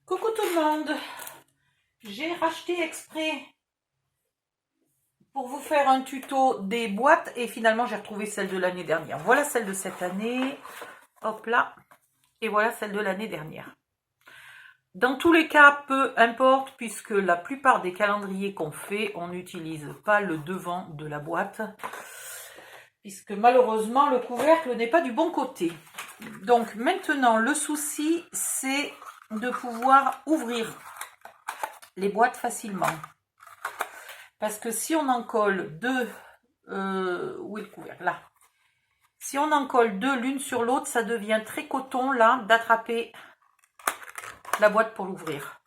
Coucou tout le monde, j'ai racheté exprès pour vous faire un tuto des boîtes et finalement j'ai retrouvé celle de l'année dernière. Voilà celle de cette année, hop là, et voilà celle de l'année dernière. Dans tous les cas, peu importe puisque la plupart des calendriers qu'on fait, on n'utilise pas le devant de la boîte puisque malheureusement le couvercle n'est pas du bon côté. Donc maintenant le souci c'est de pouvoir ouvrir les boîtes facilement. Parce que si on en colle deux, où est le couvercle? Là. Si on en colle deux l'une sur l'autre, ça devient très coton là d'attraper la boîte pour l'ouvrir.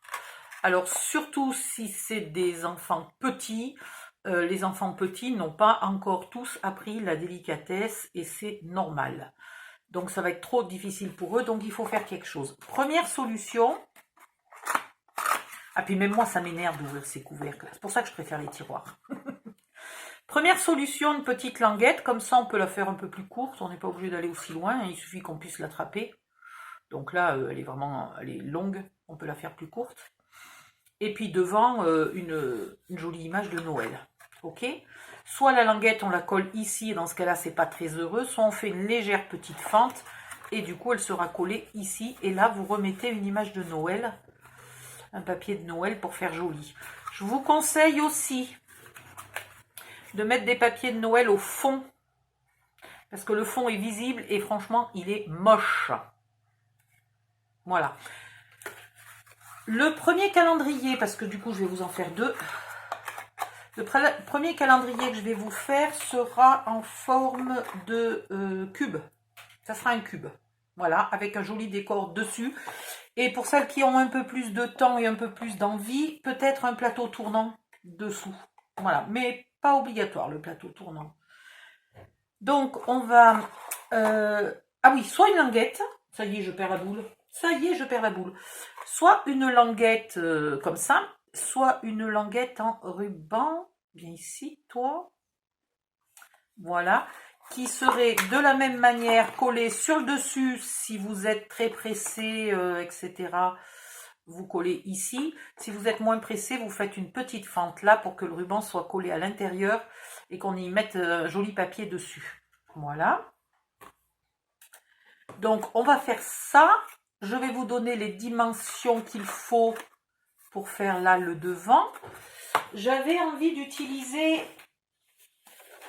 Alors surtout si c'est des enfants petits, les enfants petits n'ont pas encore tous appris la délicatesse et c'est normal. Donc ça va être trop difficile pour eux, donc il faut faire quelque chose. Première solution. Ah puis même moi ça m'énerve d'ouvrir ces couvercles, c'est pour ça que je préfère les tiroirs. Première solution, une petite languette, comme ça on peut la faire un peu plus courte, on n'est pas obligé d'aller aussi loin, il suffit qu'on puisse l'attraper. Donc là elle est longue, on peut la faire plus courte. Et puis devant une jolie image de Noël, ok? Soit la languette on la colle ici, et dans ce cas-là c'est pas très heureux, soit on fait une légère petite fente, et du coup elle sera collée ici, et là vous remettez une image de Noël, un papier de Noël pour faire joli. Je vous conseille aussi de mettre des papiers de Noël au fond, parce que le fond est visible et franchement il est moche. Voilà. Le premier calendrier, parce que du coup je vais vous en faire deux, le premier calendrier que je vais vous faire sera en forme de cube. Ça sera un cube, voilà, avec un joli décor dessus. Et pour celles qui ont un peu plus de temps et un peu plus d'envie, peut-être un plateau tournant dessous. Voilà, mais pas obligatoire le plateau tournant. Donc on va... ah oui, soit une languette, ça y est je perds la boule, ça y est je perds la boule. Soit une languette comme ça, soit une languette en ruban, bien ici, toi. Voilà, qui serait de la même manière collée sur le dessus si vous êtes très pressé, etc. Vous collez ici. Si vous êtes moins pressé, vous faites une petite fente là pour que le ruban soit collé à l'intérieur et qu'on y mette un joli papier dessus. Voilà. Donc on va faire ça. Je vais vous donner les dimensions qu'il faut pour faire là le devant. J'avais envie d'utiliser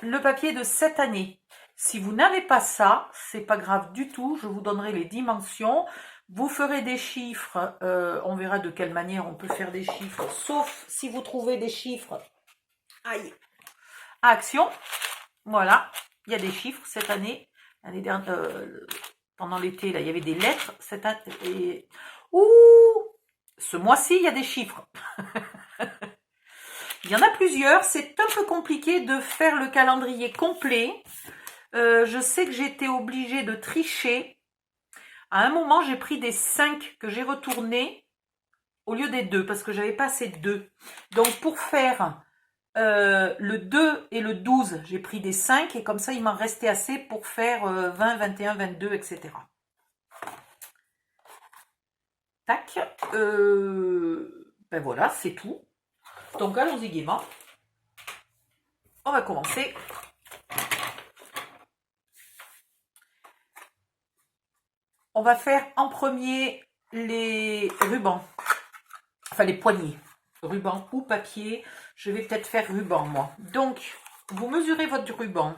le papier de cette année. Si vous n'avez pas ça, c'est pas grave du tout. Je vous donnerai les dimensions. Vous ferez des chiffres, on verra de quelle manière on peut faire des chiffres, sauf si vous trouvez des chiffres aïe, à Action. Voilà, il y a des chiffres cette année. L'année dernière, pendant l'été, là, il y avait des lettres. Ce mois-ci, il y a des chiffres. Il y en a plusieurs. C'est un peu compliqué de faire le calendrier complet. Je sais que j'ai été obligée de tricher. À un moment, j'ai pris des 5 que j'ai retournés au lieu des 2 parce que j'avais pas assez de 2. Donc, pour faire le 2 et le 12, j'ai pris des 5 et comme ça, il m'en restait assez pour faire 20, 21, 22, etc. Tac. Ben voilà, c'est tout. Donc, allons-y gaiement. On va commencer. On va faire en premier les rubans, enfin les poignées, ruban ou papier. Je vais peut-être faire ruban moi. Donc, vous mesurez votre ruban.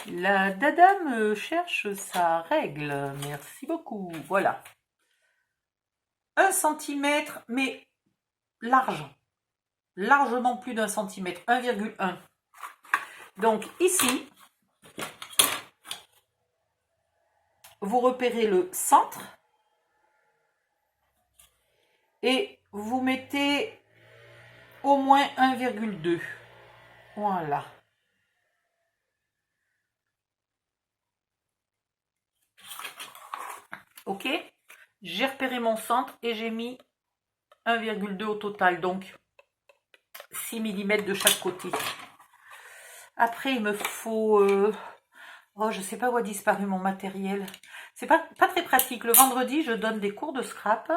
La dada me cherche sa règle. Merci beaucoup. Voilà. 1 cm, mais large. Largement plus d'1 cm. 1,1. Donc ici, vous repérez le centre et vous mettez au moins 1,2. Voilà. Ok, j'ai repéré mon centre et j'ai mis 1,2 au total, donc 6 mm de chaque côté. Après, il me faut... Oh, je ne sais pas où a disparu mon matériel. C'est pas très pratique. Le vendredi, je donne des cours de scrap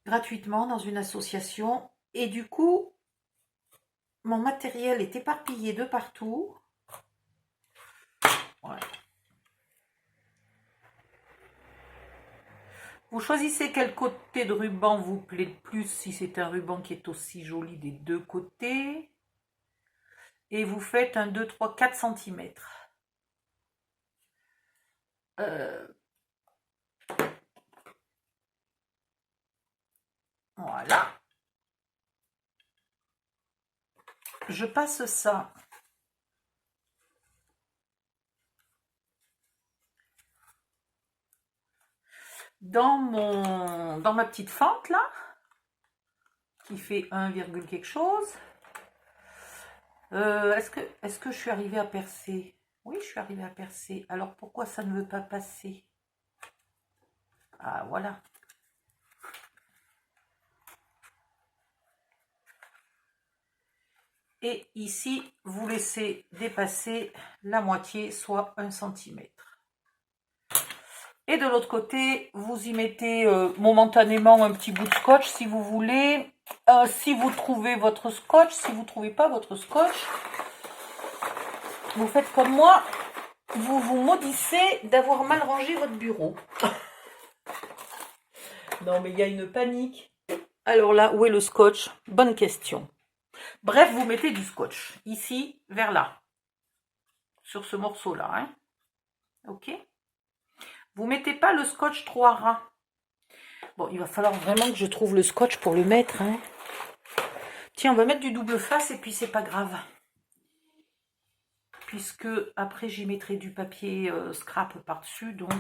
gratuitement dans une association. Et du coup, mon matériel est éparpillé de partout. Ouais. Vous choisissez quel côté de ruban vous plaît le plus, si c'est un ruban qui est aussi joli des deux côtés. Et vous faites un 2, 3, 4 cm. Voilà. Je passe ça dans ma petite fente là, qui fait 1, quelque chose. Est-ce que je suis arrivée à percer? Oui, je suis arrivée à percer. Alors pourquoi ça ne veut pas passer? Ah, voilà. Et ici, vous laissez dépasser la moitié, soit 1 cm. Et de l'autre côté, vous y mettez momentanément un petit bout de scotch si vous voulez. Si vous trouvez votre scotch, si vous ne trouvez pas votre scotch, vous faites comme moi, vous vous maudissez d'avoir mal rangé votre bureau. Non, mais il y a une panique. Alors là, où est le scotch? Bonne question. Bref, vous mettez du scotch, ici, vers là, sur ce morceau-là. Hein. Ok? Vous mettez pas le scotch trop à ras. Bon, il va falloir vraiment que je trouve le scotch pour le mettre. Hein. Tiens, on va mettre du double face et puis c'est pas grave. Puisque après j'y mettrai du papier scrap par-dessus, donc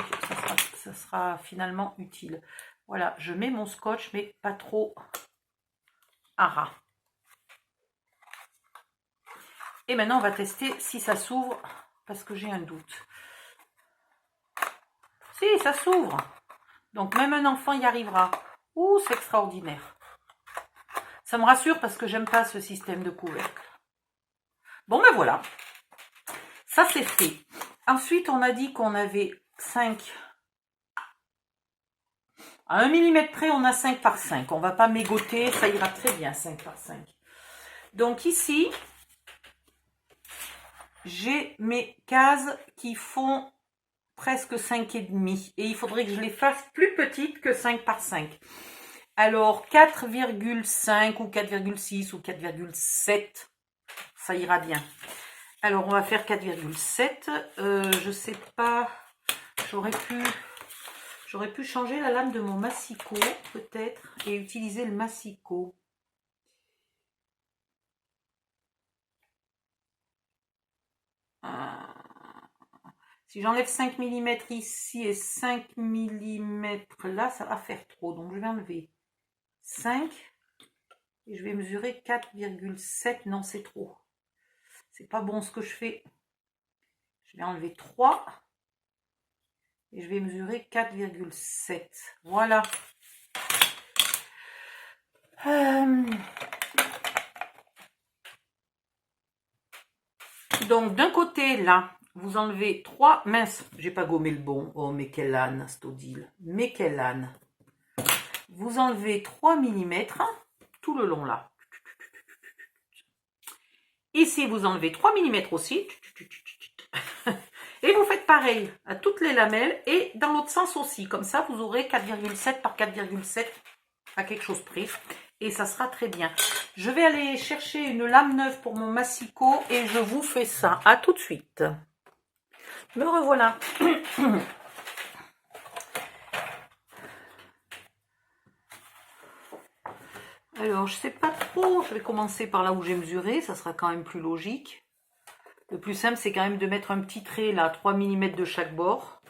ça sera finalement utile. Voilà, je mets mon scotch, mais pas trop à ras. Et maintenant, on va tester si ça s'ouvre, parce que j'ai un doute. Si, ça s'ouvre. Donc, même un enfant y arrivera. Ouh, c'est extraordinaire. Ça me rassure parce que j'aime pas ce système de couvercle. Bon, ben voilà. Ça, c'est fait. Ensuite, on a dit qu'on avait 5. À 1 mm près, on a 5 par 5. On va pas mégoter, ça ira très bien, 5 par 5. Donc ici, j'ai mes cases qui font presque 5,5. Et il faudrait que je les fasse plus petites que 5 par 5. Alors 4,5 ou 4,6 ou 4,7, ça ira bien. Alors on va faire 4,7. Je sais pas, j'aurais pu changer la lame de mon massicot peut-être et utiliser le massicot. Si j'enlève 5 mm ici et 5 mm là, ça va faire trop. Donc je vais enlever 5 et je vais mesurer 4,7. Non, c'est trop. C'est pas bon ce que je fais. Je vais enlever 3 et je vais mesurer 4,7. Voilà. Donc d'un côté là, vous enlevez 3, mince, j'ai pas gommé le bon. Oh mais quelle âne, Stodil. Mais quelle âne. Vous enlevez 3 mm tout le long là. Ici, vous enlevez 3 mm aussi. Et vous faites pareil à toutes les lamelles et dans l'autre sens aussi. Comme ça, vous aurez 4,7 par 4,7 à quelque chose près. Et ça sera très bien. Je vais aller chercher une lame neuve pour mon massicot et je vous fais ça. À tout de suite. Me revoilà. Alors, je sais pas trop. Je vais commencer par là où j'ai mesuré. Ça sera quand même plus logique. Le plus simple, c'est quand même de mettre un petit trait là, 3 mm de chaque bord.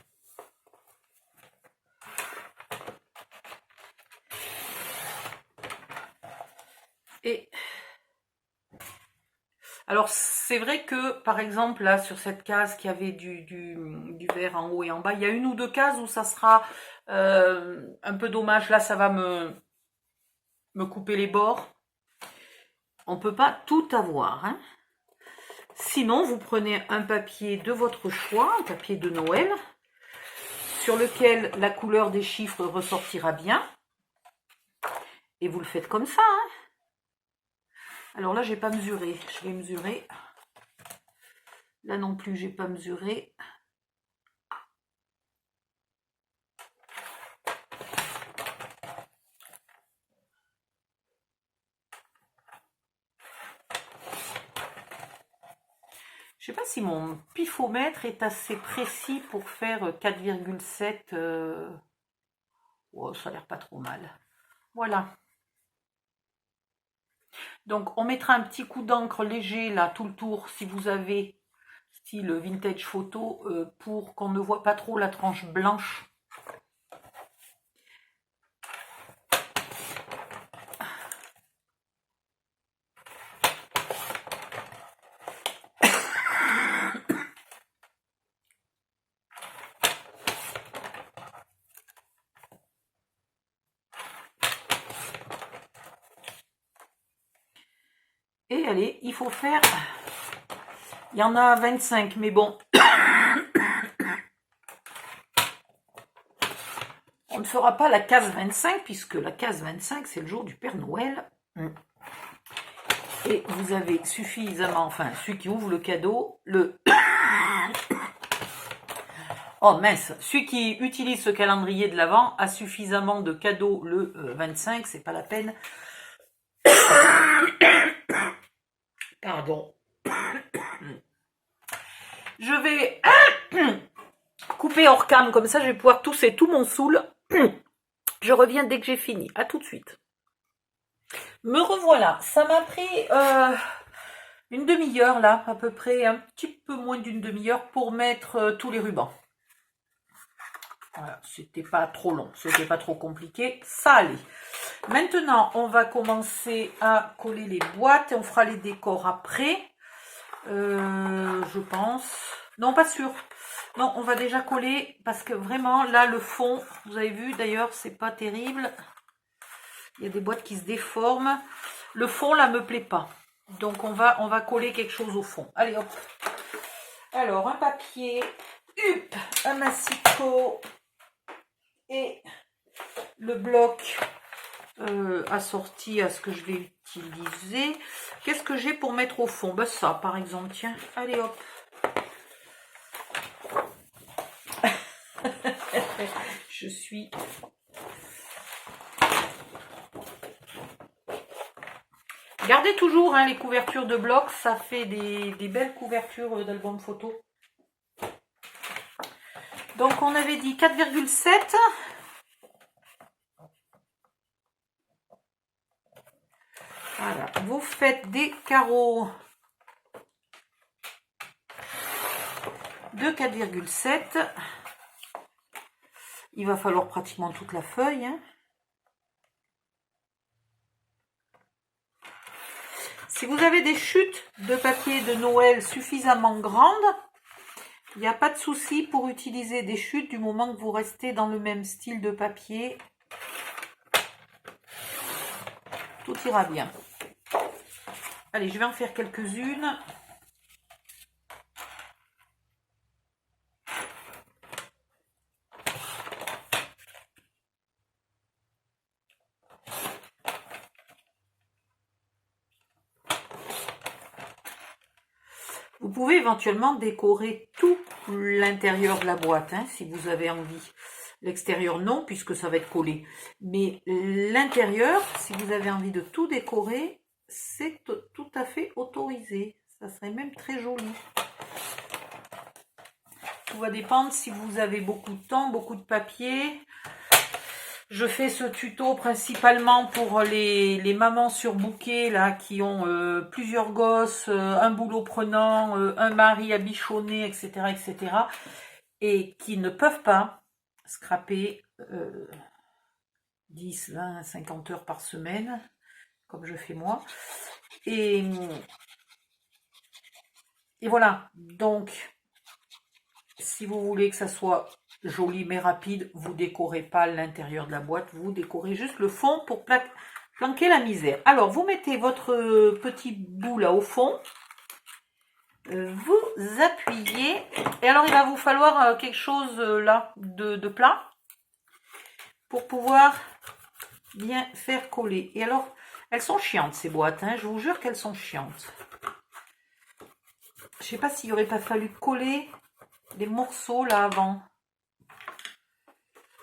Et alors, c'est vrai que, par exemple, là, sur cette case qui avait du vert en haut et en bas, il y a une ou deux cases où ça sera un peu dommage. Là, ça va me couper les bords. On ne peut pas tout avoir, hein. Sinon, vous prenez un papier de votre choix, un papier de Noël, sur lequel la couleur des chiffres ressortira bien. Et vous le faites comme ça. Hein. Alors là, je n'ai pas mesuré. Je vais mesurer. Là non plus, je n'ai pas mesuré. Je ne sais pas si mon pifomètre est assez précis pour faire 4,7. Oh, ça a l'air pas trop mal. Voilà. Donc, on mettra un petit coup d'encre léger, là, tout le tour, si vous avez, style vintage photo, pour qu'on ne voit pas trop la tranche blanche. Et allez, il faut faire... Il y en a 25, mais bon. On ne fera pas la case 25, puisque la case 25, c'est le jour du Père Noël. Et vous avez suffisamment... Enfin, celui qui ouvre le cadeau, le... Oh mince, celui qui utilise ce calendrier de l'Avent a suffisamment de cadeaux le 25, c'est pas la peine. Pardon. Je vais couper hors cam, comme ça je vais pouvoir tousser tout mon saoul. Je reviens dès que j'ai fini. À tout de suite. Me revoilà. Ça m'a pris une demi-heure là, à peu près, un petit peu moins d'une demi-heure pour mettre tous les rubans. Voilà, c'était pas trop long, c'était pas trop compliqué, ça allait. Maintenant, on va commencer à coller les boîtes et on fera les décors après. Je pense. Non, pas sûr. Non, on va déjà coller parce que vraiment, là, le fond, vous avez vu, d'ailleurs, c'est pas terrible. Il y a des boîtes qui se déforment. Le fond, là, me plaît pas. Donc, on va coller quelque chose au fond. Allez, hop. Alors, un papier, un massicot et le bloc assorti à ce que je vais utiliser. Qu'est-ce que j'ai pour mettre au fond? Ben ça, par exemple. Tiens, allez, hop. Je suis... Gardez toujours hein, les couvertures de bloc, ça fait des belles couvertures d'album photo. Donc on avait dit 4,7. Voilà, vous faites des carreaux de 4,7. Il va falloir pratiquement toute la feuille. Hein. Si vous avez des chutes de papier de Noël suffisamment grandes, il n'y a pas de souci pour utiliser des chutes du moment que vous restez dans le même style de papier. Tout ira bien. Allez, je vais en faire quelques-unes. Vous pouvez éventuellement décorer tout l'intérieur de la boîte, hein, si vous avez envie. L'extérieur, non, puisque ça va être collé. Mais l'intérieur, si vous avez envie de tout décorer, c'est tout à fait autorisé. Ça serait même très joli. Tout va dépendre si vous avez beaucoup de temps, beaucoup de papier. Je fais ce tuto principalement pour les mamans surbookées là, qui ont plusieurs gosses, un boulot prenant, un mari à bichonner, etc., etc. Et qui ne peuvent pas scraper 10, 20, 50 heures par semaine, comme je fais moi. Et voilà, donc, si vous voulez que ça soit joli mais rapide, vous décorez pas l'intérieur de la boîte, vous décorez juste le fond pour planquer la misère. Alors, vous mettez votre petit bout là au fond. vous appuyez. Et alors, il va vous falloir quelque chose là de plat pour pouvoir bien faire coller. Et alors, elles sont chiantes ces boîtes, hein, je vous jure qu'elles sont chiantes. Je sais pas s'il aurait pas fallu coller des morceaux là avant.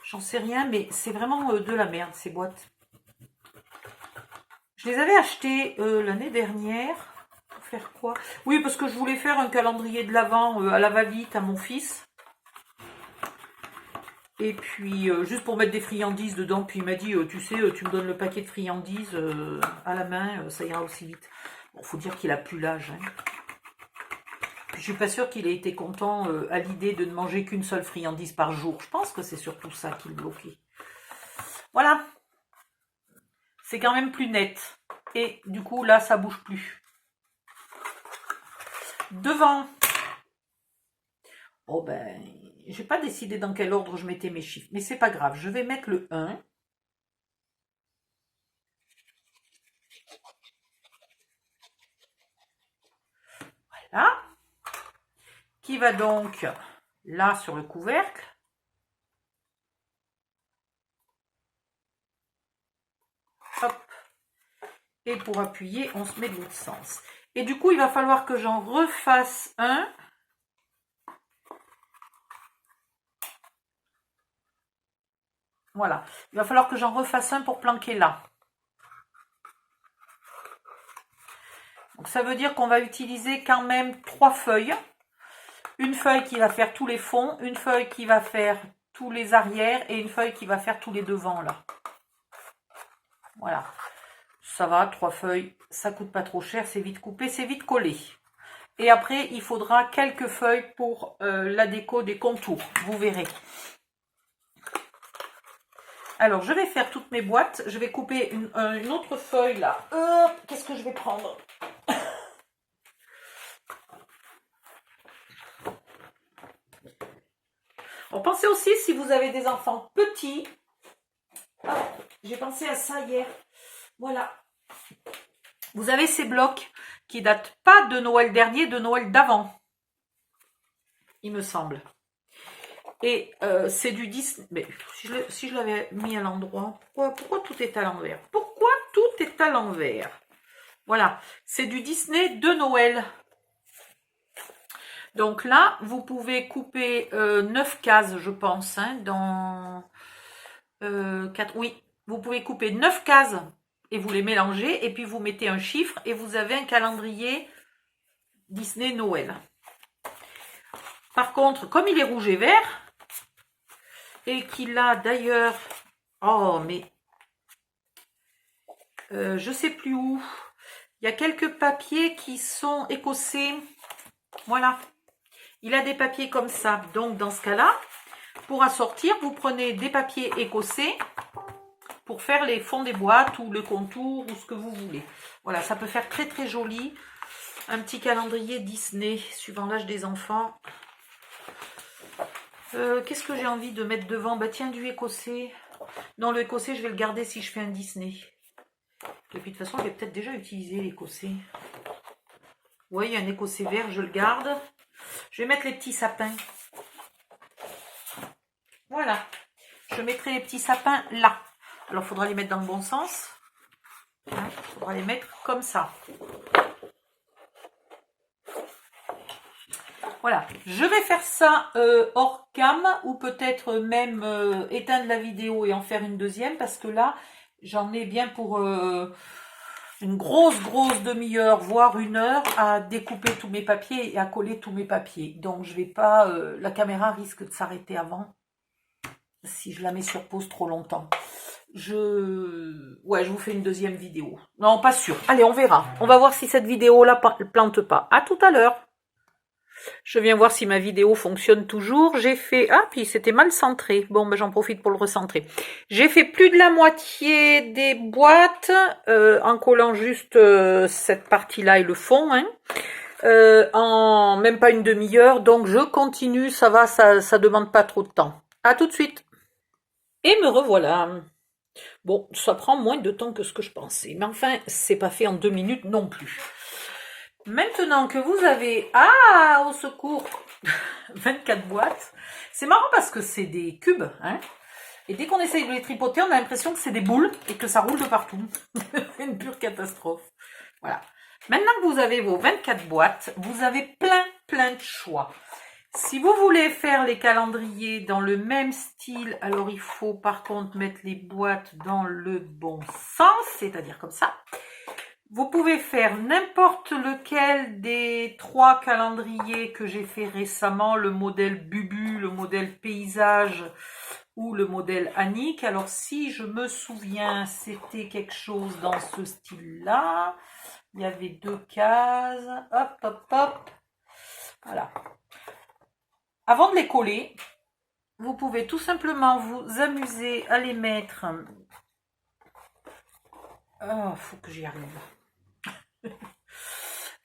J'en sais rien, mais c'est vraiment de la merde ces boîtes. Je les avais achetées l'année dernière. Pour faire quoi? Oui, parce que je voulais faire un calendrier de l'Avent à la va-vite à mon fils. Et puis, juste pour mettre des friandises dedans. Puis il m'a dit, tu sais, tu me donnes le paquet de friandises à la main, ça ira aussi vite. Bon, faut dire qu'il a plus l'âge. Hein. Je suis pas sûre qu'il ait été content à l'idée de ne manger qu'une seule friandise par jour. Je pense que c'est surtout ça qui le bloquait. Voilà. C'est quand même plus net. Et du coup, là, ça bouge plus. Devant. Oh ben, j'ai pas décidé dans quel ordre je mettais mes chiffres. Mais c'est pas grave. Je vais mettre le 1. Voilà. Qui va donc là sur le couvercle. Hop. Et pour appuyer, on se met de l'autre sens. Et du coup, il va falloir que j'en refasse un. Voilà. Il va falloir que j'en refasse un pour planquer là. Donc ça veut dire qu'on va utiliser quand même 3 feuilles. Une feuille qui va faire tous les fonds, une feuille qui va faire tous les arrières et une feuille qui va faire tous les devants là. Voilà. Ça va, 3 feuilles, ça coûte pas trop cher, c'est vite coupé, c'est vite collé. Et après, il faudra quelques feuilles pour la déco des contours, vous verrez. Alors, je vais faire toutes mes boîtes. Je vais couper une autre feuille là. Qu'est-ce que je vais prendre? Alors, pensez aussi, si vous avez des enfants petits. J'ai pensé à ça hier. Voilà. Vous avez ces blocs qui datent pas de Noël dernier, de Noël d'avant. Il me semble. Et c'est du Disney. Mais si je l'avais mis à l'endroit, pourquoi tout est à l'envers? Pourquoi tout est à l'envers? Voilà, c'est du Disney de Noël. Donc là, vous pouvez couper 9 cases, je pense, hein, dans 4. Oui, vous pouvez couper 9 cases et vous les mélangez. Et puis vous mettez un chiffre et vous avez un calendrier Disney Noël. Par contre, comme il est rouge et vert, et qu'il a d'ailleurs... Oh, mais... je sais plus où. Il y a quelques papiers qui sont écossais. Voilà. Il a des papiers comme ça. Donc, dans ce cas-là, pour assortir, vous prenez des papiers écossais pour faire les fonds des boîtes ou le contour ou ce que vous voulez. Voilà, ça peut faire très très joli. Un petit calendrier Disney, suivant l'âge des enfants. Qu'est-ce que j'ai envie de mettre devant? Bah tiens, du écossais. Non, le écossais, je vais le garder si je fais un Disney. Et puis de toute façon, j'ai peut-être déjà utilisé l'écossais. Oui, il y a un écossais vert, je le garde. Je vais mettre les petits sapins. Voilà. Je mettrai les petits sapins là. Alors, il faudra les mettre dans le bon sens. Il faudra les mettre comme ça. Voilà, je vais faire ça hors cam ou peut-être même éteindre la vidéo et en faire une deuxième parce que là, j'en ai bien pour une grosse demi-heure, voire 1 heure à découper tous mes papiers et à coller tous mes papiers. Donc, je vais pas, la caméra risque de s'arrêter avant si je la mets sur pause trop longtemps. Ouais, je vous fais une deuxième vidéo. Non, pas sûr. Allez, on verra. On va voir si cette vidéo-là plante pas. À tout à l'heure. Je viens voir si ma vidéo fonctionne toujours. J'ai fait... Ah, puis c'était mal centré. Bon, ben j'en profite pour le recentrer. J'ai fait plus de la moitié des boîtes en collant juste cette partie-là et le fond. Hein, en même pas une demi-heure. Donc, je continue. Ça va, ça demande pas trop de temps. À tout de suite. Et me revoilà. Bon, ça prend moins de temps que ce que je pensais. Mais enfin, c'est pas fait en 2 minutes non plus. Maintenant que vous avez, ah, au secours, 24 boîtes, c'est marrant parce que c'est des cubes, hein, et dès qu'on essaye de les tripoter, on a l'impression que c'est des boules et que ça roule de partout. C'est une pure catastrophe. Voilà. Maintenant que vous avez vos 24 boîtes, vous avez plein de choix. Si vous voulez faire les calendriers dans le même style, alors il faut par contre mettre les boîtes dans le bon sens, c'est-à-dire comme ça. Vous pouvez faire n'importe lequel des 3 calendriers que j'ai fait récemment, le modèle Bubu, le modèle Paysage ou le modèle Annick. Alors si je me souviens, c'était quelque chose dans ce style-là. Il y avait 2 cases. Hop, hop, hop. Voilà. Avant de les coller, vous pouvez tout simplement vous amuser à les mettre. Oh, faut que j'y arrive.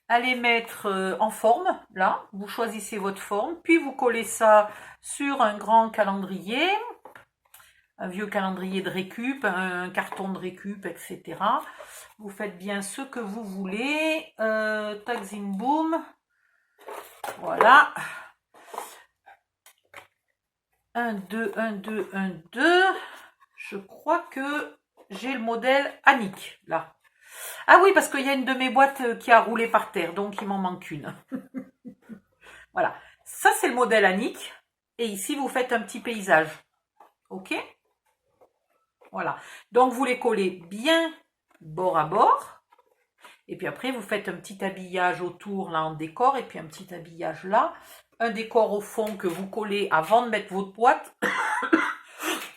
À les mettre en forme, là, vous choisissez votre forme, puis vous collez ça sur un grand calendrier, un vieux calendrier de récup, un carton de récup, etc. Vous faites bien ce que vous voulez, tac zing boom, voilà, 1, 2, 1, 2, 1, 2, je crois que j'ai le modèle Annick, là. Ah oui, parce qu'il y a une de mes boîtes qui a roulé par terre, donc il m'en manque une. Voilà, ça c'est le modèle Annick. Et ici, vous faites un petit paysage. Ok? Voilà. Donc, vous les collez bien bord à bord. Et puis après, vous faites un petit habillage autour, là, en décor. Et puis un petit habillage là. Un décor au fond que vous collez avant de mettre votre boîte.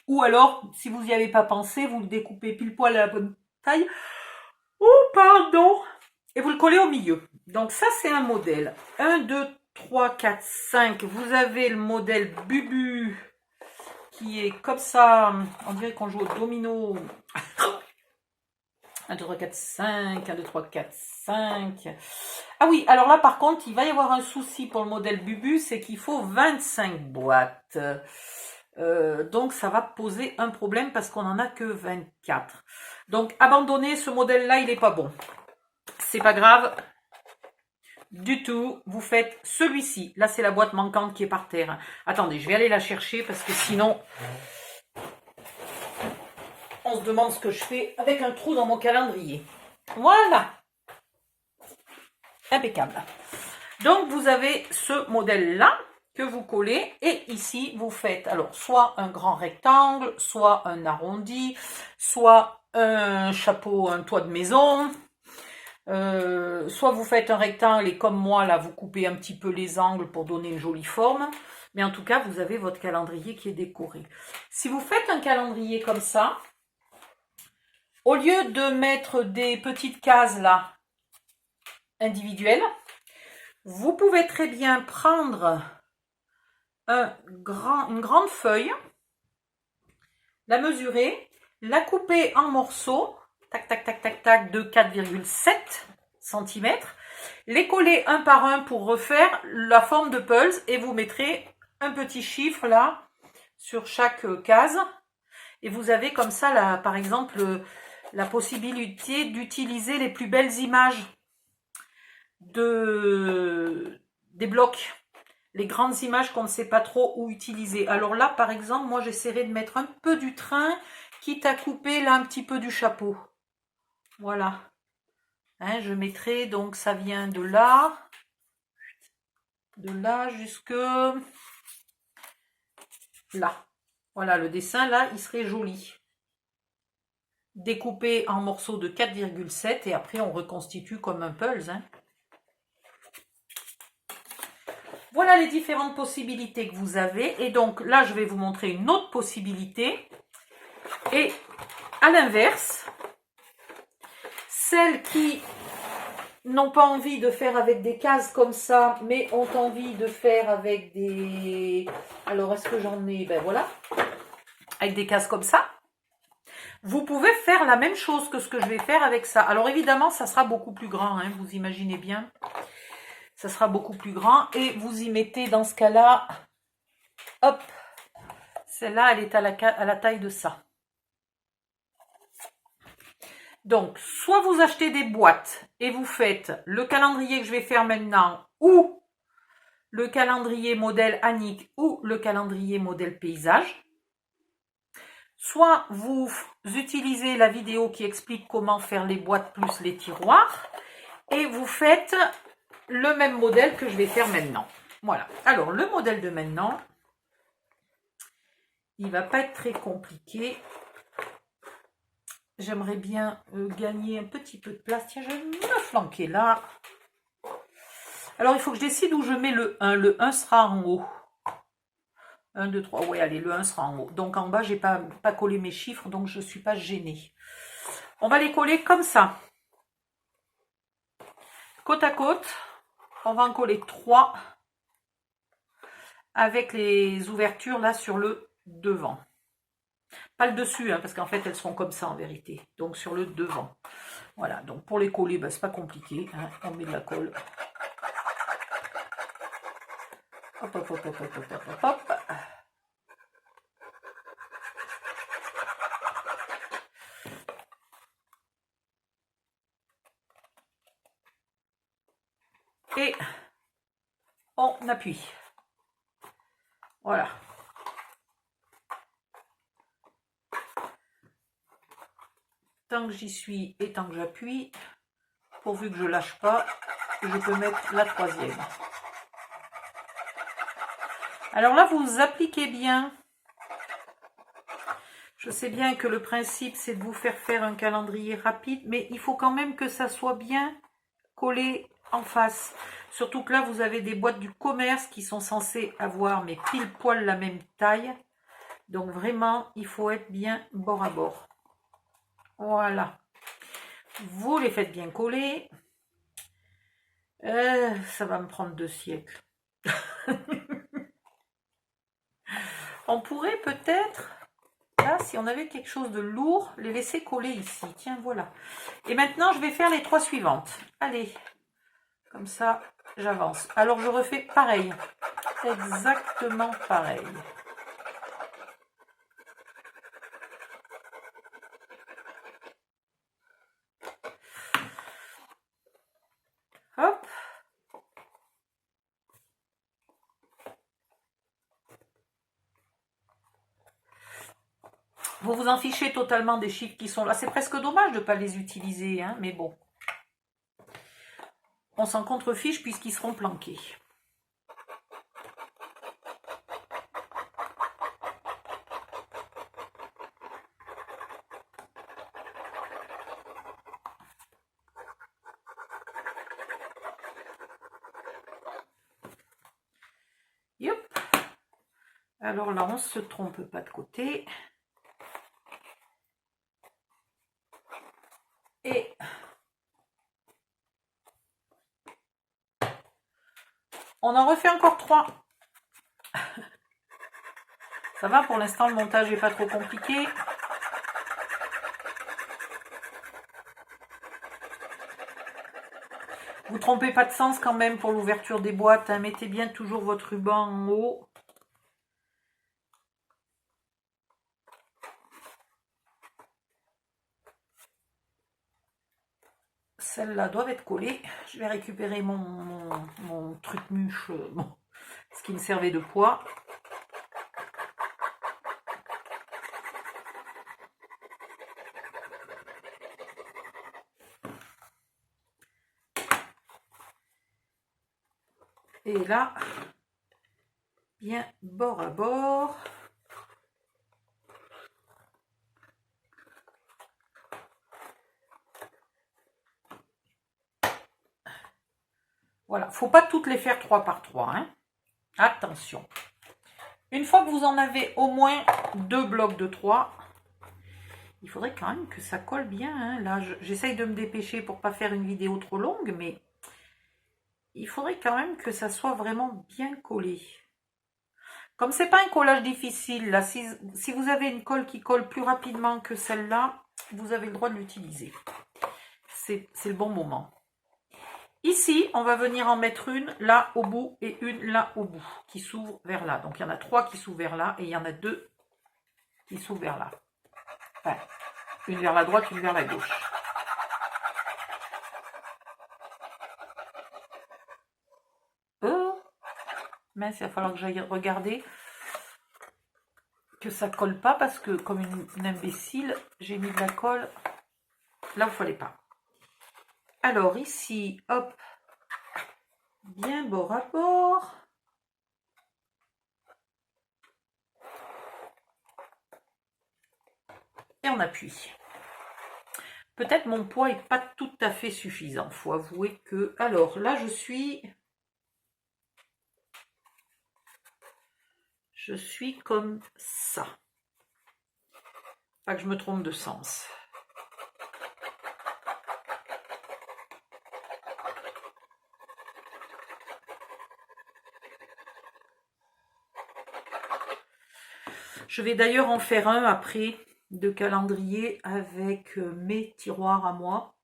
Ou alors, si vous n'y avez pas pensé, vous le découpez pile poil à la bonne taille. Oh, pardon! Et vous le collez au milieu. Donc ça, c'est un modèle. 1, 2, 3, 4, 5. Vous avez le modèle Bubu qui est comme ça. On dirait qu'on joue au domino. 1, 2, 3, 4, 5. 1, 2, 3, 4, 5. Ah oui, alors là, par contre, il va y avoir un souci pour le modèle Bubu, c'est qu'il faut 25 boîtes. Donc ça va poser un problème parce qu'on n'en a que 24. Donc abandonner ce modèle-là, il n'est pas bon. C'est pas grave du tout. Vous faites celui-ci. Là, c'est la boîte manquante qui est par terre. Attendez, je vais aller la chercher parce que sinon, on se demande ce que je fais avec un trou dans mon calendrier. Voilà. Impeccable. Donc, vous avez ce modèle-là que vous collez et ici, vous faites alors soit un grand rectangle, soit un arrondi, soit un chapeau, un toit de maison. Soit vous faites un rectangle et comme moi là vous coupez un petit peu les angles pour donner une jolie forme, mais en tout cas vous avez votre calendrier qui est décoré. Si vous faites un calendrier comme ça, au lieu de mettre des petites cases là individuelles, vous pouvez très bien prendre une grande feuille, la mesurer, la couper en morceaux, tac tac tac tac tac, de 4,7 cm, les coller un par un pour refaire la forme de pulse et vous mettrez un petit chiffre là sur chaque case et vous avez comme ça là, par exemple la possibilité d'utiliser les plus belles images des blocs, les grandes images qu'on ne sait pas trop où utiliser. Alors là par exemple moi j'essaierai de mettre un peu du train quitte à couper là un petit peu du chapeau. Voilà. Hein, je mettrai, donc ça vient de là jusque là. Voilà, le dessin là, il serait joli. Découpé en morceaux de 4,7 et après on reconstitue comme un pulse. Hein. Voilà les différentes possibilités que vous avez. Et donc là, je vais vous montrer une autre possibilité. Et à l'inverse, celles qui n'ont pas envie de faire avec des cases comme ça, mais ont envie de faire avec des... Alors, est-ce que j'en ai? Ben voilà. Avec des cases comme ça. Vous pouvez faire la même chose que ce que je vais faire avec ça. Alors, évidemment, ça sera beaucoup plus grand, hein, vous imaginez bien. Ça sera beaucoup plus grand. Et vous y mettez, dans ce cas-là, hop, celle-là, elle est à la taille de ça. Donc, soit vous achetez des boîtes et vous faites le calendrier que je vais faire maintenant ou le calendrier modèle Annick ou le calendrier modèle paysage. Soit vous utilisez la vidéo qui explique comment faire les boîtes plus les tiroirs et vous faites le même modèle que je vais faire maintenant. Voilà. Alors, le modèle de maintenant, il ne va pas être très compliqué. J'aimerais bien gagner un petit peu de place. Tiens, je vais me flanquer là. Alors, il faut que je décide où je mets le 1. Le 1 sera en haut. 1, 2, 3. Oui, allez, le 1 sera en haut. Donc, en bas, je n'ai pas collé mes chiffres, donc je ne suis pas gênée. On va les coller comme ça. Côte à côte. On va en coller 3 avec les ouvertures là sur le devant. Pas le dessus, hein, parce qu'en fait, elles seront comme ça en vérité. Donc, sur le devant. Voilà, donc pour les coller, ben, c'est pas compliqué. Hein. On met de la colle. Hop, hop, hop, hop, hop, hop, hop, hop. Et on appuie. Voilà. Tant que j'y suis et tant que j'appuie, pourvu que je lâche pas, je peux mettre la troisième. Alors là, vous appliquez bien. Je sais bien que le principe, c'est de vous faire un calendrier rapide, mais il faut quand même que ça soit bien collé en face. Surtout que là, vous avez des boîtes du commerce qui sont censées avoir, mais pile poil la même taille. Donc vraiment, il faut être bien bord à bord. Voilà. Vous les faites bien coller. Ça va me prendre 2 siècles. On pourrait peut-être, là, si on avait quelque chose de lourd, les laisser coller ici. Tiens, voilà. Et maintenant, je vais faire les 3 suivantes. Allez, comme ça, j'avance. Alors, je refais pareil. Exactement pareil. Hop. Vous vous en fichez totalement des chiffres qui sont là. C'est presque dommage de ne pas les utiliser, hein, mais bon. On s'en contrefiche puisqu'ils seront planqués. Yop. Alors là, on ne se trompe pas de côté. Et on en refait encore 3. Ça va, pour l'instant, le montage n'est pas trop compliqué. Vous ne trompez pas de sens quand même pour l'ouverture des boîtes. Hein. Mettez bien toujours votre ruban en haut. Celles-là doivent être collées. Je vais récupérer mon truc-muche, ce qui me servait de poids. Et là, bien bord à bord. Voilà, il ne faut pas toutes les faire 3 par 3. Hein. Attention. Une fois que vous en avez au moins 2 blocs de 3, il faudrait quand même que ça colle bien. Hein. Là, j'essaye de me dépêcher pour ne pas faire une vidéo trop longue, mais il faudrait quand même que ça soit vraiment bien collé. Comme c'est pas un collage difficile, là, si vous avez une colle qui colle plus rapidement que celle-là, vous avez le droit de l'utiliser. C'est le bon moment. Ici, on va venir en mettre une là au bout et une là au bout, qui s'ouvre vers là. Donc, il y en a 3 qui s'ouvrent vers là et il y en a 2 qui s'ouvrent vers là. Enfin, une vers la droite, une vers la gauche. Mince, il va falloir que j'aille regarder que ça colle pas parce que comme une imbécile, j'ai mis de la colle là où il fallait pas. Alors ici, hop, bien bord à bord. Et on appuie. Peut-être mon poids est pas tout à fait suffisant. Faut avouer que... Alors là, je suis comme ça. Pas que je me trompe de sens. Je vais d'ailleurs en faire un après de calendrier avec mes tiroirs à moi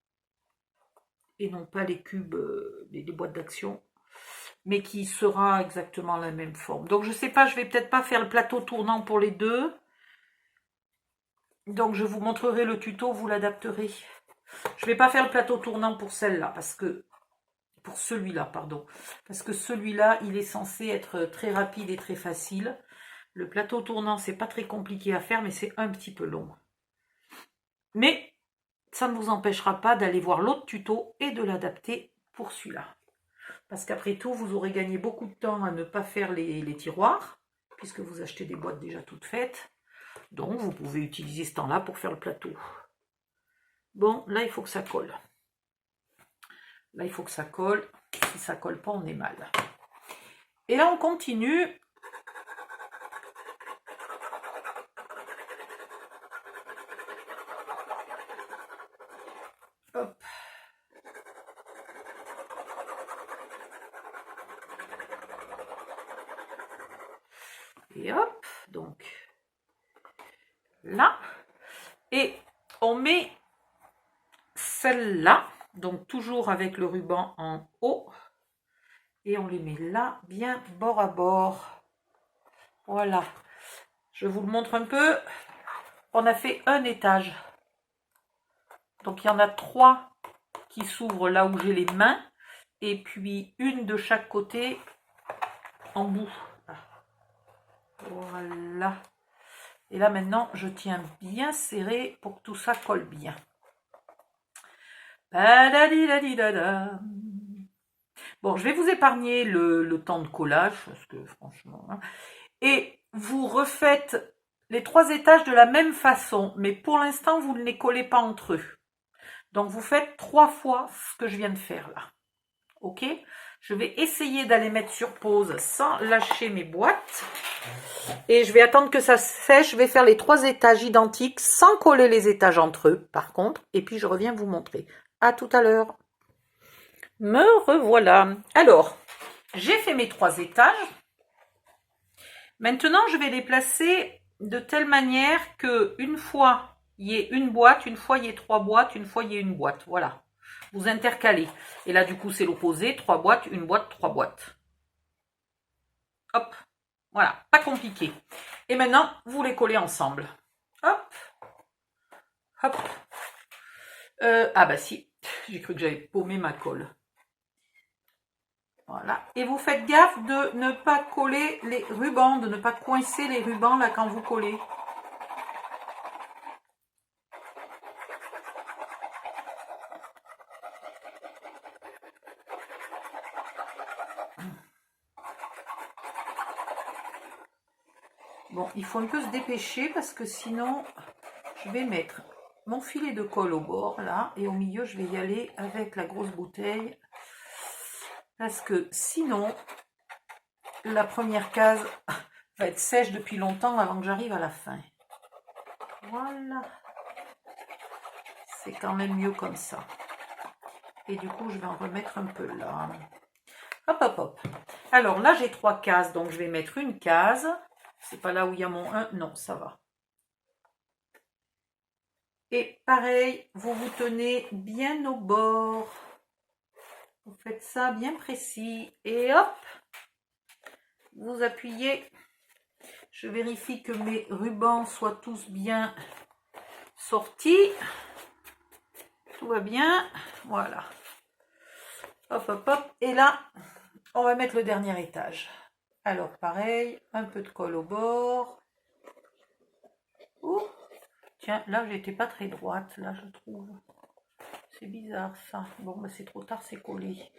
et non pas les cubes, les boîtes d'action, mais qui sera exactement la même forme. Donc je sais pas, je vais peut-être pas faire le plateau tournant pour les deux. Donc je vous montrerai le tuto, vous l'adapterez. Je vais pas faire le plateau tournant pour celle-là parce que pour celui-là, pardon, parce que celui-là, il est censé être très rapide et très facile. Le plateau tournant, c'est pas très compliqué à faire, mais c'est un petit peu long. Mais ça ne vous empêchera pas d'aller voir l'autre tuto et de l'adapter pour celui-là. Parce qu'après tout, vous aurez gagné beaucoup de temps à ne pas faire les tiroirs, puisque vous achetez des boîtes déjà toutes faites. Donc, vous pouvez utiliser ce temps-là pour faire le plateau. Bon, là, il faut que ça colle. Là, il faut que ça colle. Si ça colle pas, on est mal. Et là, on continue. Hop. Et hop, donc là. Et on met celle-là, donc toujours avec le ruban en haut. Et on les met là, bien bord à bord. Voilà. Je vous le montre un peu. On a fait un étage. Donc il y en a 3 qui s'ouvrent là où j'ai les mains. Et puis une de chaque côté en bout. Voilà. Et là maintenant, je tiens bien serré pour que tout ça colle bien. Bon, je vais vous épargner le temps de collage, parce que franchement... Hein. Et vous refaites les 3 étages de la même façon, mais pour l'instant, vous ne les collez pas entre eux. Donc, vous faites 3 fois ce que je viens de faire là. Ok ? Je vais essayer d'aller mettre sur pause sans lâcher mes boîtes. Et je vais attendre que ça sèche. Je vais faire les 3 étages identiques sans coller les étages entre eux, par contre. Et puis, je reviens vous montrer. À tout à l'heure. Me revoilà. Alors, j'ai fait mes 3 étages. Maintenant, je vais les placer de telle manière que une fois il y ait une boîte, une fois il y ait 3 boîtes, une fois il y ait une boîte. Voilà. Vous intercalez. Et là, du coup, c'est l'opposé. 3 boîtes, une boîte, 3 boîtes. Hop. Voilà. Pas compliqué. Et maintenant, vous les collez ensemble. Hop. Hop. Ah bah si. J'ai cru que j'avais paumé ma colle. Voilà. Et vous faites gaffe de ne pas coller les rubans, de ne pas coincer les rubans là quand vous collez. Bon, il faut un peu se dépêcher parce que sinon, je vais mettre mon filet de colle au bord là et au milieu, je vais y aller avec la grosse bouteille parce que sinon, la première case va être sèche depuis longtemps avant que j'arrive à la fin. Voilà. C'est quand même mieux comme ça. Et du coup, je vais en remettre un peu là. Hop, hop, hop. Alors là, j'ai 3 cases, donc je vais mettre une case. C'est pas là où il y a mon 1. Non, ça va. Et pareil, vous vous tenez bien au bord. Vous faites ça bien précis. Et hop, vous appuyez. Je vérifie que mes rubans soient tous bien sortis. Tout va bien. Voilà. Hop, hop, hop. Et là, on va mettre le dernier étage. Alors pareil, un peu de colle au bord. Ouh. Tiens, là j'étais pas très droite, là je trouve. C'est bizarre ça. Bon, bah, c'est trop tard, c'est collé.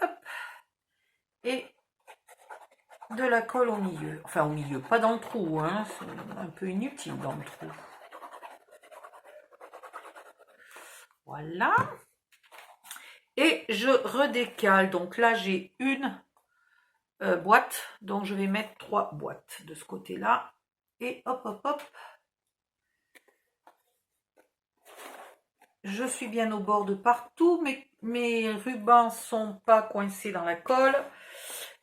Hop. Et de la colle au milieu. Enfin au milieu, pas dans le trou, hein. C'est un peu inutile dans le trou. Voilà. Et je redécale. Donc là, j'ai une boîte. Donc je vais mettre 3 boîtes de ce côté-là. Et hop, hop, hop. Je suis bien au bord de partout. Mes rubans sont pas coincés dans la colle.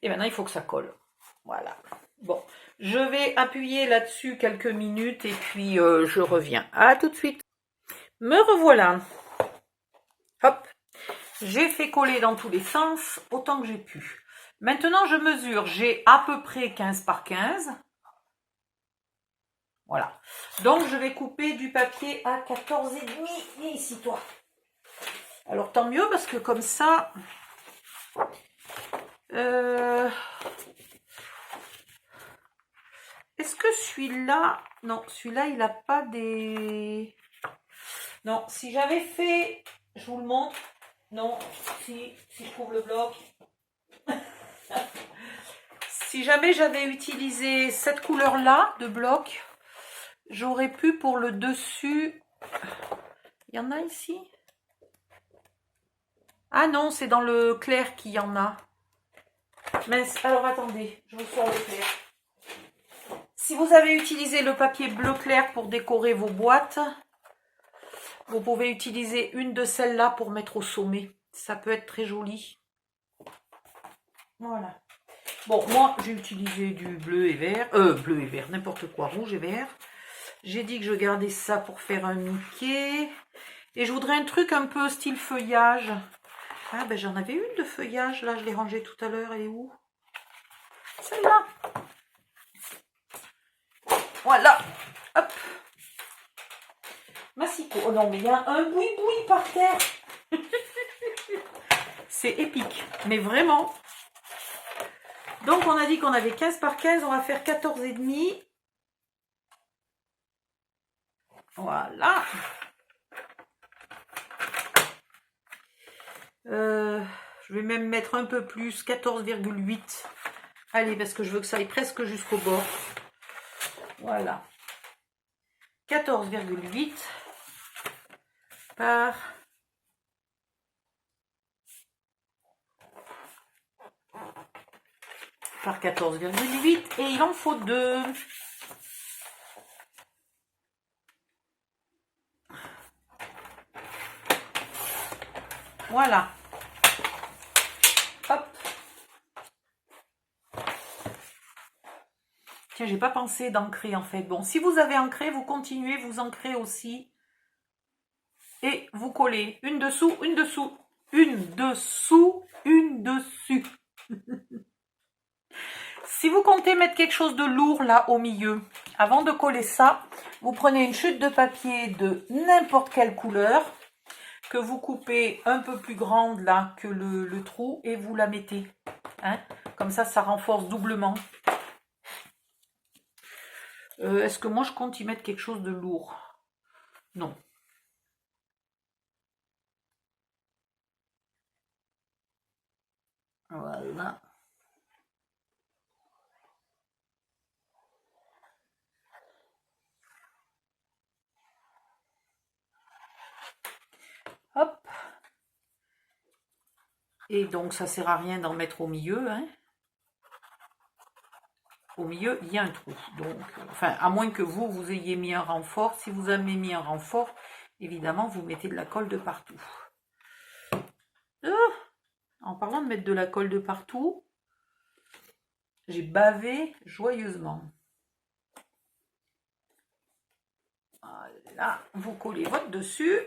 Et maintenant, il faut que ça colle. Voilà. Bon, je vais appuyer là-dessus quelques minutes et puis je reviens. À tout de suite. Me revoilà. Hop. J'ai fait coller dans tous les sens autant que j'ai pu. Maintenant, je mesure. J'ai à peu près 15 par 15. Voilà. Donc, je vais couper du papier à 14,5. Viens ici, toi. Alors, tant mieux parce que comme ça... Est-ce que celui-là... Non, celui-là, il n'a pas des... Non, si j'avais fait... Je vous le montre. Non, si je trouve le bloc. Si jamais j'avais utilisé cette couleur-là de bloc, j'aurais pu pour le dessus... Il y en a ici? Ah non, c'est dans le clair qu'il y en a. Mince, alors attendez, je vous sors le clair. Si vous avez utilisé le papier bleu clair pour décorer vos boîtes, vous pouvez utiliser une de celles-là pour mettre au sommet. Ça peut être très joli. Voilà. Bon, moi, j'ai utilisé du bleu et vert. Bleu et vert, n'importe quoi, rouge et vert. J'ai dit que je gardais ça pour faire un Mickey. Et je voudrais un truc un peu style feuillage. Ah, ben j'en avais une de feuillage. Là, je l'ai rangée tout à l'heure. Elle est où? Celle-là. Voilà. Hop. Massicot. Oh non, mais il y a un boui-boui par terre. C'est épique. Mais vraiment. Donc, on a dit qu'on avait 15 par 15. On va faire 14,5. Voilà. Je vais même mettre un peu plus. 14,8. Allez, parce que je veux que ça aille presque jusqu'au bord. Voilà. 14,8 par 14,8 et il en faut 2. Voilà. Hop. Tiens, j'ai pas pensé d'ancrer en fait. Bon, si vous avez ancré, vous continuez, vous ancrez aussi. Et vous collez une dessous, une dessous, une dessous, une dessus. Si vous comptez mettre quelque chose de lourd là au milieu, avant de coller ça, vous prenez une chute de papier de n'importe quelle couleur que vous coupez un peu plus grande là que le trou et vous la mettez. Hein, comme ça, ça renforce doublement. Est-ce que moi je compte y mettre quelque chose de lourd? Non. Voilà. Hop. Et donc ça sert à rien d'en mettre au milieu. Hein. Au milieu, il y a un trou. Donc, enfin, à moins que vous ayez mis un renfort. Si vous avez mis un renfort, évidemment, vous mettez de la colle de partout. En parlant de mettre de la colle de partout, j'ai bavé joyeusement. Voilà, vous collez votre dessus.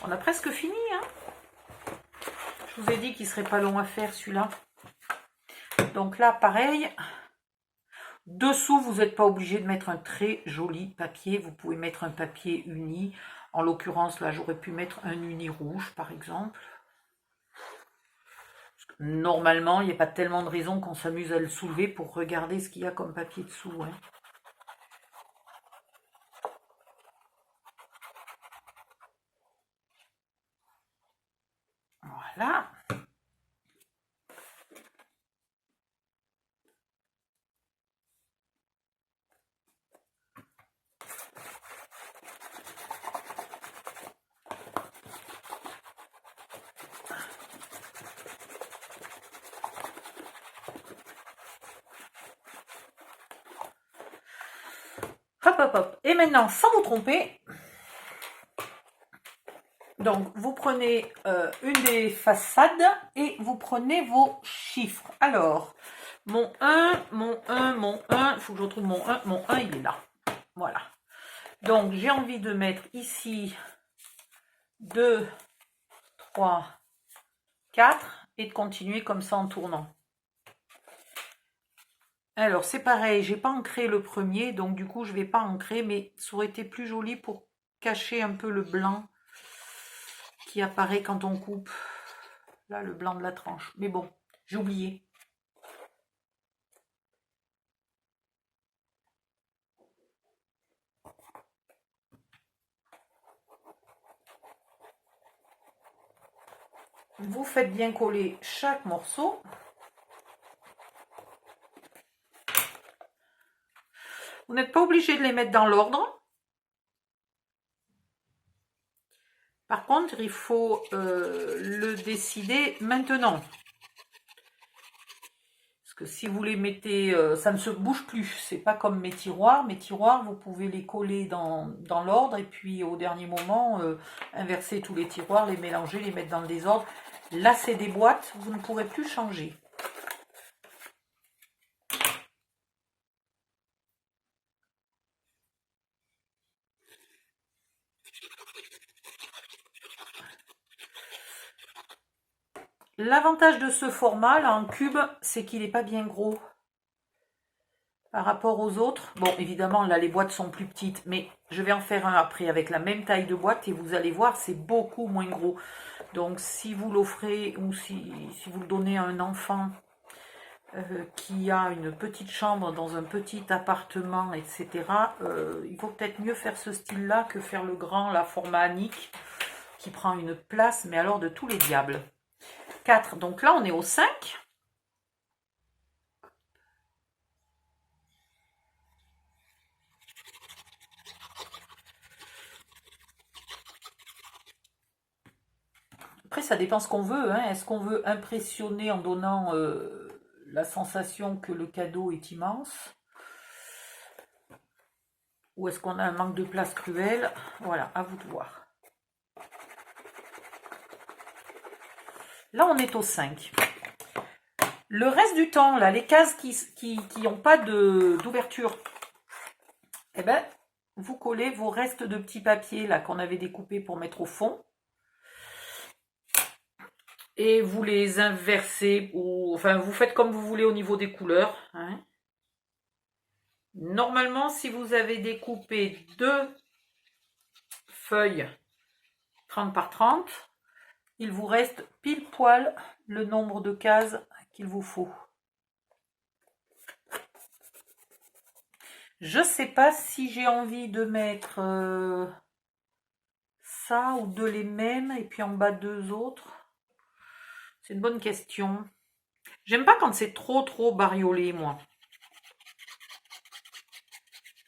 On a presque fini, hein. Je vous ai dit qu'il ne serait pas long à faire celui-là. Donc là, pareil. Dessous, vous n'êtes pas obligé de mettre un très joli papier. Vous pouvez mettre un papier uni. En l'occurrence, là, j'aurais pu mettre un uni rouge, par exemple. Normalement, il n'y a pas tellement de raison qu'on s'amuse à le soulever pour regarder ce qu'il y a comme papier dessous, hein. Voilà. Hop, hop, hop. Et maintenant, sans vous tromper, donc vous prenez une des façades et vous prenez vos chiffres. Alors, mon 1, mon 1, mon 1, il faut que je retrouve mon 1 il est là. Voilà. Donc j'ai envie de mettre ici 2, 3, 4 et de continuer comme ça en tournant. Alors c'est pareil, j'ai pas ancré le premier, donc du coup je vais pas ancrer, mais ça aurait été plus joli pour cacher un peu le blanc qui apparaît quand on coupe. Là, le blanc de la tranche. Mais bon, j'ai oublié. Vous faites bien coller chaque morceau. Vous n'êtes pas obligé de les mettre dans l'ordre. Par contre, il faut le décider maintenant. Parce que si vous les mettez, ça ne se bouge plus. C'est pas comme mes tiroirs. Mes tiroirs, vous pouvez les coller dans l'ordre et puis au dernier moment, inverser tous les tiroirs, les mélanger, les mettre dans le désordre. Là, c'est des boîtes, vous ne pourrez plus changer. L'avantage de ce format, là, en cube, c'est qu'il n'est pas bien gros par rapport aux autres. Bon, évidemment, là, les boîtes sont plus petites, mais je vais en faire un après avec la même taille de boîte et vous allez voir, c'est beaucoup moins gros. Donc, si vous l'offrez ou si vous le donnez à un enfant qui a une petite chambre dans un petit appartement, etc., il vaut peut-être mieux faire ce style-là que faire le grand, la format Annick, qui prend une place, mais alors de tous les diables. 4, donc là on est au 5. Après ça dépend ce qu'on veut, hein. Est-ce qu'on veut impressionner en donnant la sensation que le cadeau est immense? Ou est-ce qu'on a un manque de place cruel? Voilà, à vous de voir. Là on est au 5. Le reste du temps, là, les cases qui n'ont pas d'ouverture, eh ben, vous collez vos restes de petits papiers là qu'on avait découpés pour mettre au fond. Et vous les inversez, ou enfin vous faites comme vous voulez au niveau des couleurs, hein. Normalement, si vous avez découpé 2 feuilles 30 par 30, il vous reste pile poil le nombre de cases qu'il vous faut. Je sais pas si j'ai envie de mettre ça ou de les mêmes et puis en bas 2 autres. C'est une bonne question. J'aime pas quand c'est trop bariolé, moi.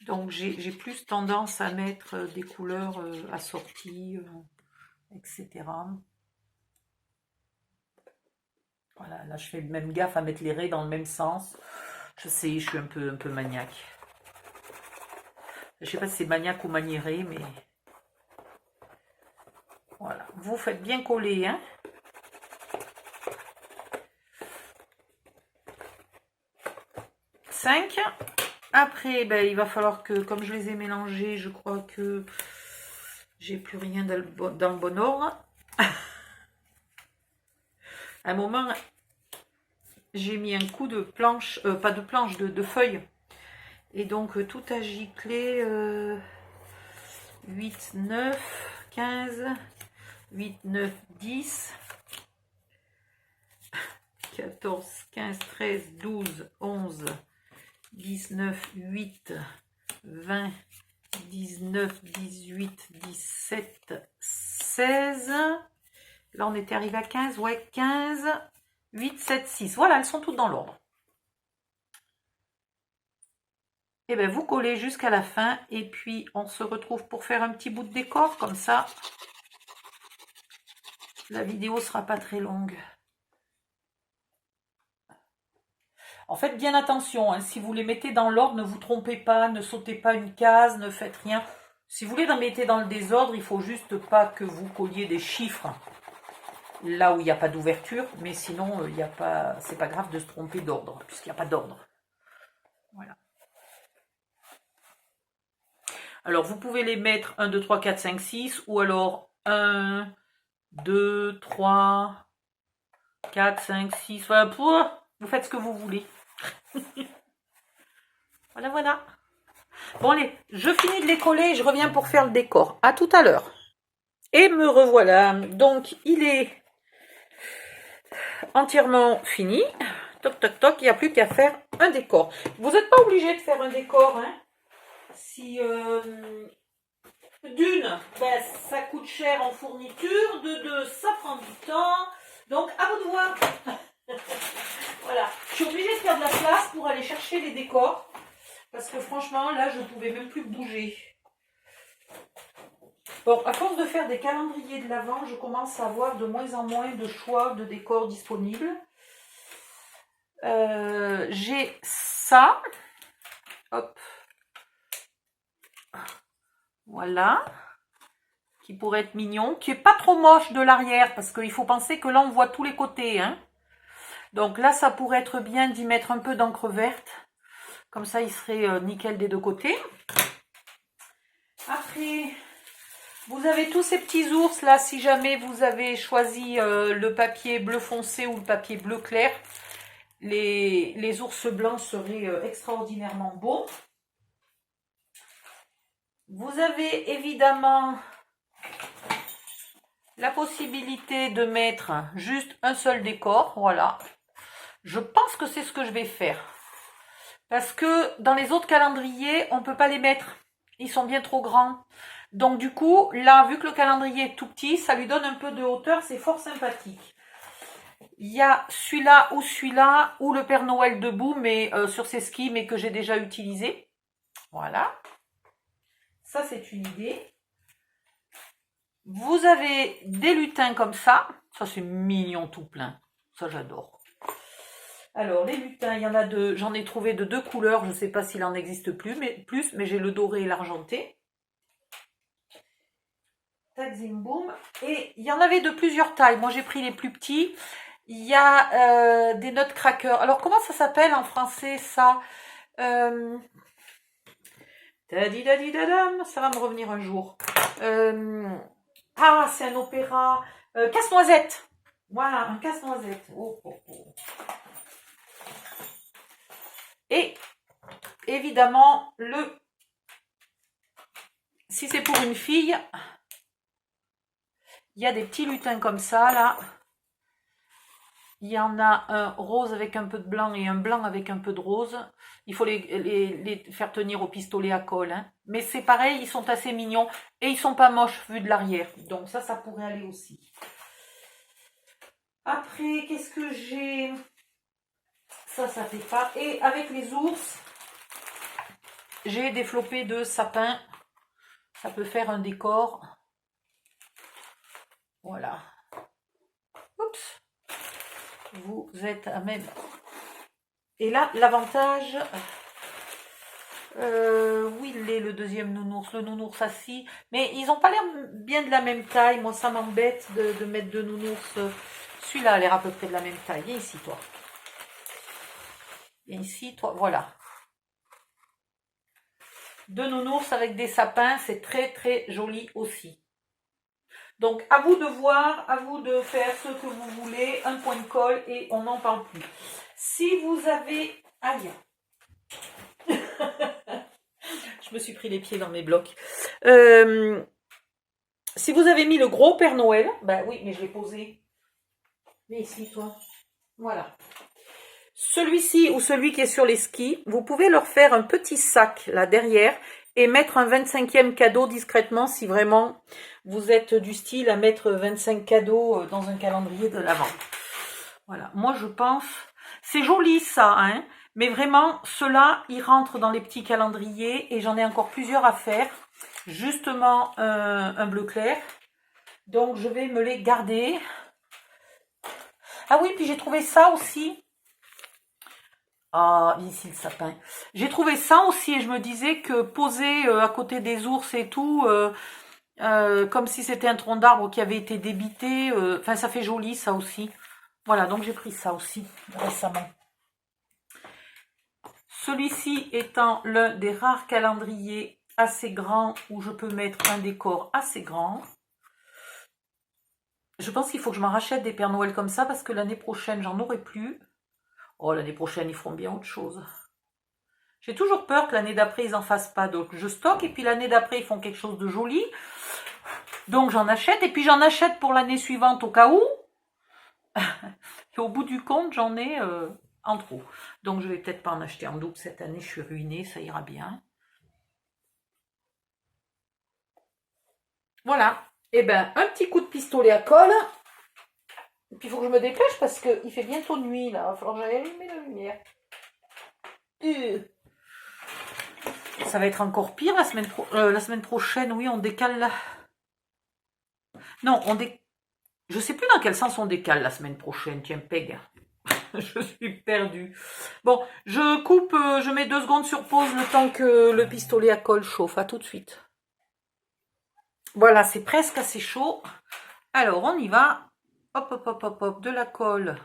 Donc j'ai plus tendance à mettre des couleurs assorties, etc. Voilà, là je fais même gaffe à mettre les raies dans le même sens. Je sais, je suis un peu maniaque. Je sais pas si c'est maniaque ou maniéré, mais voilà. Vous faites bien coller, hein. Après, ben, il va falloir que, comme je les ai mélangés, je crois que J'ai plus rien dans le bon ordre. À un moment, j'ai mis un coup de planche, pas de planche, de feuille. Et donc tout a giclé. 8, 9, 15, 8, 9, 10, 14, 15, 13, 12, 11, 19, 8, 20, 19, 18, 17, 16. Là, on était arrivé à 15. Ouais, 15, 8, 7, 6. Voilà, elles sont toutes dans l'ordre. Et bien, vous collez jusqu'à la fin. Et puis, on se retrouve pour faire un petit bout de décor. Comme ça, la vidéo sera pas très longue. En fait, bien attention, hein, si vous les mettez dans l'ordre, ne vous trompez pas, ne sautez pas une case, ne faites rien. Si vous les mettez dans le désordre, il faut juste pas que vous colliez des chiffres là où il n'y a pas d'ouverture, mais sinon, c'est pas grave de se tromper d'ordre, puisqu'il n'y a pas d'ordre. Voilà. Alors, vous pouvez les mettre 1, 2, 3, 4, 5, 6, ou alors 1, 2, 3, 4, 5, 6, voilà, vous faites ce que vous voulez. Voilà, voilà. Bon, allez, je finis de les coller et je reviens pour faire le décor. À tout à l'heure. Et me revoilà. Donc, il est entièrement fini. Toc, toc, toc. Il n'y a plus qu'à faire un décor. Vous n'êtes pas obligé de faire un décor. Hein. Si d'une, ben, ça coûte cher en fourniture. De deux, ça prend du temps. Donc, à vous de voir. Voilà. Je suis obligée de faire de la place pour aller chercher les décors. Parce que franchement, là, je ne pouvais même plus bouger. Bon, à force de faire des calendriers de l'Avent, je commence à avoir de moins en moins de choix de décors disponibles. J'ai ça. Hop. Voilà. Qui pourrait être mignon. Qui est pas trop moche de l'arrière. Parce qu'il faut penser que là, on voit tous les côtés. Hein. Donc là, ça pourrait être bien d'y mettre un peu d'encre verte. Comme ça, il serait nickel des deux côtés. Après, vous avez tous ces petits ours là. Si jamais vous avez choisi le papier bleu foncé ou le papier bleu clair, les ours blancs seraient extraordinairement beaux. Vous avez évidemment la possibilité de mettre juste un seul décor. Voilà. Je pense que c'est ce que je vais faire. Parce que dans les autres calendriers, on ne peut pas les mettre. Ils sont bien trop grands. Donc du coup, là, vu que le calendrier est tout petit, ça lui donne un peu de hauteur. C'est fort sympathique. Il y a celui-là, ou le Père Noël debout, mais sur ses skis, mais que j'ai déjà utilisé. Voilà. Ça, c'est une idée. Vous avez des lutins comme ça. Ça, c'est mignon tout plein. Ça, j'adore. Alors, les lutins, il y en a deux. J'en ai trouvé de deux couleurs. Je ne sais pas s'il en existe plus, mais j'ai le doré et l'argenté. Tac, zim, boum. Et il y en avait de plusieurs tailles. Moi, j'ai pris les plus petits. Il y a des nutcrackers. Alors, comment ça s'appelle en français, ça Tadidadidadam, ça va me revenir un jour. Ah, c'est un opéra. Casse-noisette. Voilà, un casse-noisette. Oh, oh, oh. Et évidemment, si c'est pour une fille, il y a des petits lutins comme ça, là. Il y en a un rose avec un peu de blanc et un blanc avec un peu de rose. Il faut les faire tenir au pistolet à colle. Hein. Mais c'est pareil, ils sont assez mignons. Et ils sont pas moches vu de l'arrière. Donc ça pourrait aller aussi. Après, qu'est-ce que j'ai? Ça fait pas. Et avec les ours, j'ai des flopées de sapin. Ça peut faire un décor. Voilà. Oups. Vous êtes à même. Et là, l'avantage, où il est le deuxième nounours? Le nounours assis. Mais ils n'ont pas l'air bien de la même taille. Moi, ça m'embête de mettre deux nounours. Celui-là a l'air à peu près de la même taille. Viens ici, toi. Viens ici, toi. Voilà. Deux nounours avec des sapins, c'est très très joli aussi. Donc, à vous de voir, à vous de faire ce que vous voulez. Un point de colle et on n'en parle plus. Si vous avez... Aïe. Je me suis pris les pieds dans mes blocs. Si vous avez mis le gros Père Noël, ben oui, mais je l'ai posé. Mais ici, toi. Voilà. Celui-ci ou celui qui est sur les skis, vous pouvez leur faire un petit sac là derrière et mettre un 25e cadeau discrètement si vraiment vous êtes du style à mettre 25 cadeaux dans un calendrier de l'Avent. Voilà, moi je pense, c'est joli ça, hein, mais vraiment ceux-là, ils rentrent dans les petits calendriers et j'en ai encore plusieurs à faire. Justement un bleu clair, donc je vais me les garder. Ah oui, puis j'ai trouvé ça aussi. Ah, ici le sapin. J'ai trouvé ça aussi et je me disais que poser à côté des ours et tout, comme si c'était un tronc d'arbre qui avait été débité, enfin ça fait joli ça aussi. Voilà, donc j'ai pris ça aussi récemment. Celui-ci étant l'un des rares calendriers assez grand où je peux mettre un décor assez grand. Je pense qu'il faut que je m'en rachète des Pères Noël comme ça parce que l'année prochaine, j'en aurai plus. Oh, l'année prochaine, ils feront bien autre chose. J'ai toujours peur que l'année d'après, ils en fassent pas. Donc, je stocke et puis l'année d'après, ils font quelque chose de joli. Donc, j'en achète et puis j'en achète pour l'année suivante au cas où. Et au bout du compte, j'en ai en trop. Donc, je vais peut-être pas en acheter en double cette année. Je suis ruinée, ça ira bien. Voilà. Et ben, un petit coup de pistolet à colle. Et puis, il faut que je me dépêche parce qu'il fait bientôt nuit, là. Il va falloir que j'aille allumer la lumière. Ça va être encore pire la semaine prochaine. Oui, on décale là. Non, je sais plus dans quel sens on décale la semaine prochaine. Tiens, Peg. Je suis perdue. Bon, je coupe, je mets 2 secondes sur pause le temps que le pistolet à colle chauffe. À tout de suite. Voilà, c'est presque assez chaud. Alors, on y va. Hop, hop, hop, hop, hop, de la colle.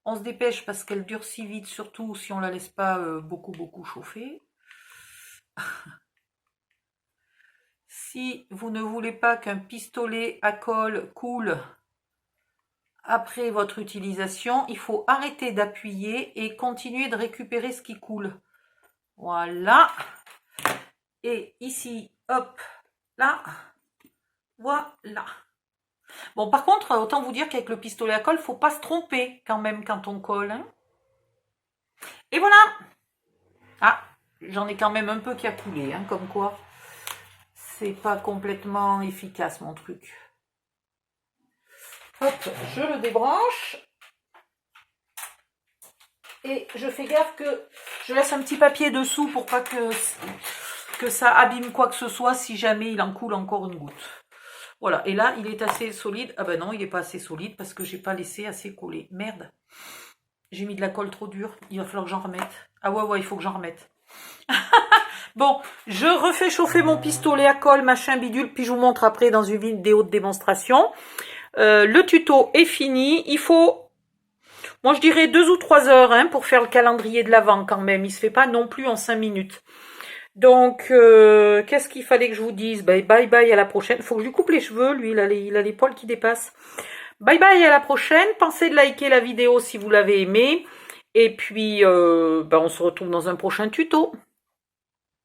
On se dépêche parce qu'elle durcit vite, surtout si on la laisse pas beaucoup chauffer. Si vous ne voulez pas qu'un pistolet à colle coule après votre utilisation, il faut arrêter d'appuyer et continuer de récupérer ce qui coule. Voilà. Et ici, hop, là, voilà. Bon, par contre, autant vous dire qu'avec le pistolet à colle, il ne faut pas se tromper quand même quand on colle. Hein. Et voilà. Ah, j'en ai quand même un peu qui a coulé, hein, comme quoi. C'est pas complètement efficace mon truc. Hop, je le débranche. Et je fais gaffe que je laisse un petit papier dessous pour pas que ça abîme quoi que ce soit si jamais il en coule encore une goutte. Voilà, et là, il est assez solide. Ah ben non, il n'est pas assez solide parce que j'ai pas laissé assez coller. Merde, j'ai mis de la colle trop dure. Il va falloir que j'en remette. Ah ouais, il faut que j'en remette. Bon, je refais chauffer mon pistolet à colle, machin bidule, puis je vous montre après dans une vidéo de démonstration. Le tuto est fini. Il faut, moi je dirais 2 ou 3 heures hein, pour faire le calendrier de l'Avent quand même. Il se fait pas non plus en 5 minutes. Donc, qu'est-ce qu'il fallait que je vous dise? Bye bye, à la prochaine. Faut que je lui coupe les cheveux, lui, il a les poils qui dépassent. Bye bye, à la prochaine. Pensez de liker la vidéo si vous l'avez aimée. Et puis, on se retrouve dans un prochain tuto.